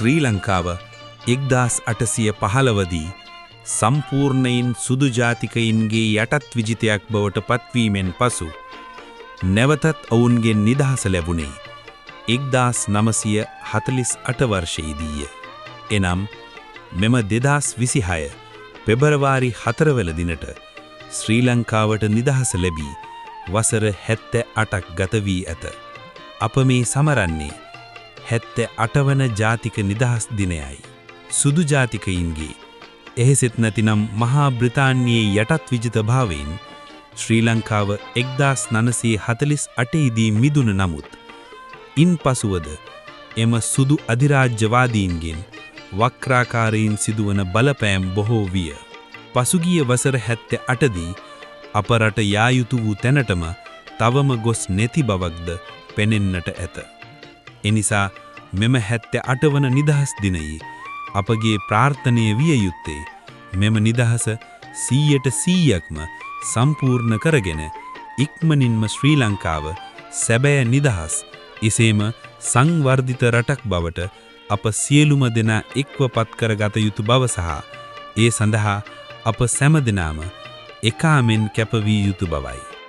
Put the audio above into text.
ශ්‍රී ලංකාව 1815දී සම්පූර්ණයෙන් සුදු ජාතිකයින්ගේ යටත් විජිතයක් බවට පත්වීමෙන් පසු නැවතත් ඔවුන්ගේ නිදහස ලැබුණේ 1948 වර්ෂයේදීය. එනම් මෙම 2026 පෙබරවාරි 4 වෙනි දිනට ශ්‍රී ලංකාවට නිදහස ලැබී වසර 78ක් ගත වී ඇත. අප මේ සමරන්නේ 78 වන ජාතික නිදහස් දිනයයි. සුදු ජාතිකයින්ගේ එහෙසෙත් නැතිනම් මහා බ්‍රිතාන්‍යයේ යටත් විජිත භාවයෙන් ශ්‍රී ලංකාව 1948 දී මිදුන නමුත් ඉන් පසුවද එම සුදු අධිරාජ්‍යවාදීන්ගෙන් වක්‍රාකාරයෙන් සිදුවන බලපෑම් බොහෝ විය. පසුගිය වසර 78 දී අප රට යා යුතු වූ තැනටම තවම ගොස් නැති බවක්ද පෙනෙන්නට ඇත. එනිසා මෙම 78 වන නිදහස් දිනයේ අපගේ ප්‍රාර්ථනය විය යුත්තේ මෙම නිදහස 100%ක්ම සම්පූර්ණ කරගෙන ඉක්මනින්ම ශ්‍රී ලංකාව සැබෑ නිදහස් එසේම සංවර්ධිත රටක් බවට අප සියලුම දෙනා එක්ව පත් කරගත යුතු බව සහ ඒ සඳහා අප සෑම දෙනාම එකාමෙන් කැප වී යුතු බවයි.